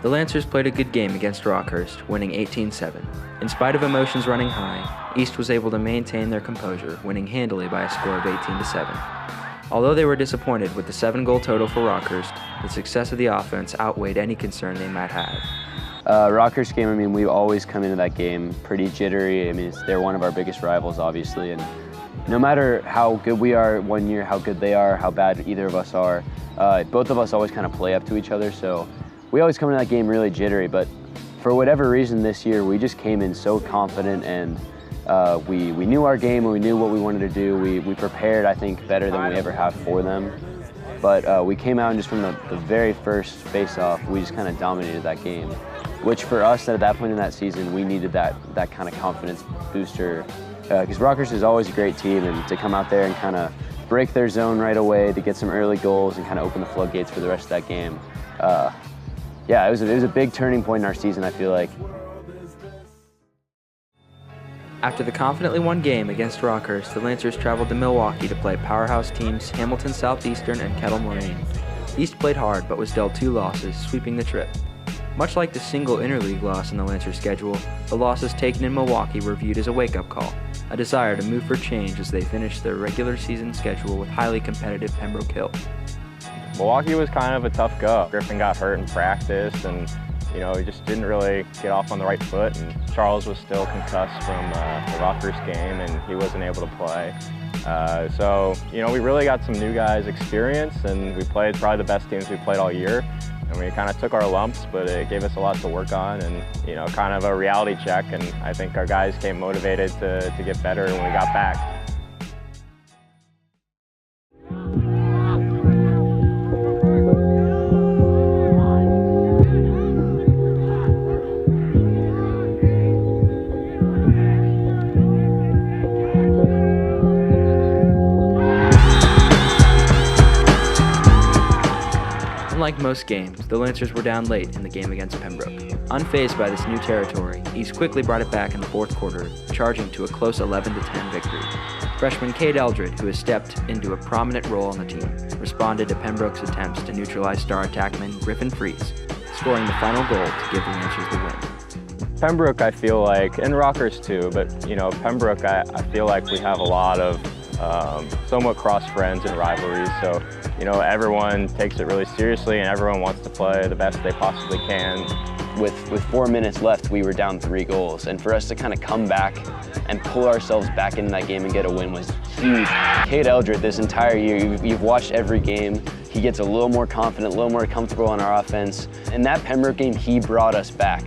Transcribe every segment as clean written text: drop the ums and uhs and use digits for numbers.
The Lancers played a good game against Rockhurst, winning 18-7. In spite of emotions running high, East was able to maintain their composure, winning handily by a score of 18-7. Although they were disappointed with the 7-goal total for Rockhurst, the success of the offense outweighed any concern they might have. Rockhurst game, I mean, we always come into that game pretty jittery. I mean, they're one of our biggest rivals, obviously, and no matter how good we are one year, how good they are, how bad either of us are, both of us always kind of play up to each other, so we always come into that game really jittery, but for whatever reason this year, we just came in so confident, and we knew our game and we knew what we wanted to do. We prepared, I think, better than we ever have for them. But we came out and just from the very first face-off, we just kind of dominated that game, which for us at that point in that season, we needed that kind of confidence booster. Because Rockhurst is always a great team, and to come out there and kind of break their zone right away, to get some early goals and kind of open the floodgates for the rest of that game. Yeah, it was a big turning point in our season, I feel like. After the confidently won game against Rockhurst, the Lancers traveled to Millwauke to play powerhouse teams Hamilton Southeastern and Kettle Moraine. East played hard but was dealt 2 losses, sweeping the trip. Much like the single interleague loss in the Lancers schedule, the losses taken in Milwaukee were viewed as a wake-up call, a desire to move for change as they finished their regular season schedule with highly competitive Pembroke Hill. Milwaukee was kind of a tough go. Griffin got hurt in practice, and he just didn't really get off on the right foot, and Charles was still concussed from the Rockhurst game, and he wasn't able to play. So we really got some new guys experience, and we played probably the best teams we played all year, and we kind of took our lumps, but it gave us a lot to work on, and kind of a reality check, and I think our guys came motivated to get better when we got back. Unlike most games, the Lancers were down late in the game against Pembroke. Unfazed by this new territory, East quickly brought it back in the 4th quarter, charging to a close 11-10 victory. Freshman Cade Eldred, who has stepped into a prominent role on the team, responded to Pembroke's attempts to neutralize star attackman Griffin Fries, scoring the final goal to give the Lancers the win. Pembroke, I feel like, and Rockhurst too, but Pembroke, I feel like we have a lot of somewhat cross friends and rivalries, so everyone takes it really seriously and everyone wants to play the best they possibly can. With 4 minutes left, we were down 3 goals, and for us to kind of come back and pull ourselves back into that game and get a win was huge. Cade Eldred, this entire year, you've watched every game. He gets a little more confident, a little more comfortable on our offense. In that Pembroke game, he brought us back.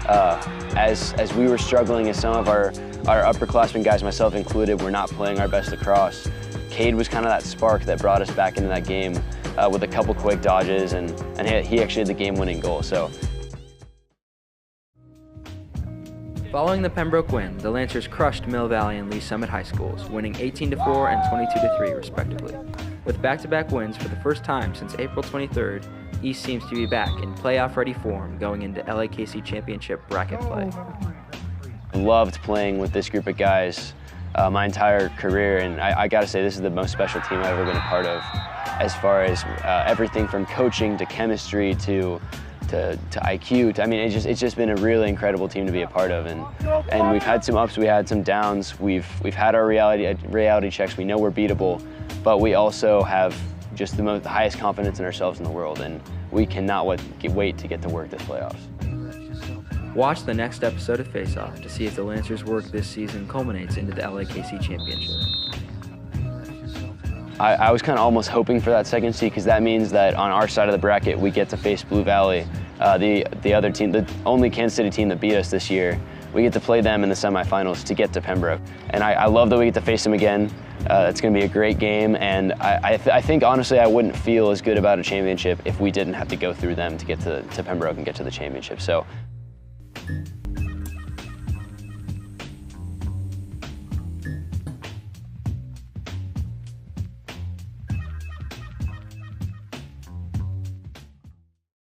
As we were struggling, as some of our upperclassmen guys, myself included, were not playing our best lacrosse, Cade was kind of that spark that brought us back into that game with a couple quick dodges, and he actually had the game-winning goal. So. Following the Pembroke win, the Lancers crushed Mill Valley and Lee Summit High Schools, winning 18-4 and 22-3 respectively. With back-to-back wins for the first time since April 23rd, East seems to be back in playoff-ready form going into LAKC Championship bracket play. I loved playing with this group of guys my entire career, and I gotta say this is the most special team I've ever been a part of, as far as everything from coaching to chemistry to IQ. I mean, it's just been a really incredible team to be a part of, and we've had some ups, we had some downs. We've had our reality checks. We know we're beatable, but we also have just the highest confidence in ourselves in the world, and we cannot wait to get to work this playoffs. Watch the next episode of Face Off to see if the Lancers' work this season culminates into the LAKC Championship. I was kind of almost hoping for that second seed, because that means that on our side of the bracket we get to face Blue Valley, the other team, the only Kansas City team that beat us this year. We get to play them in the semifinals to get to Pembroke, and I love that we get to face them again. It's going to be a great game, and I think honestly I wouldn't feel as good about a championship if we didn't have to go through them to get to Pembroke and get to the championship. So.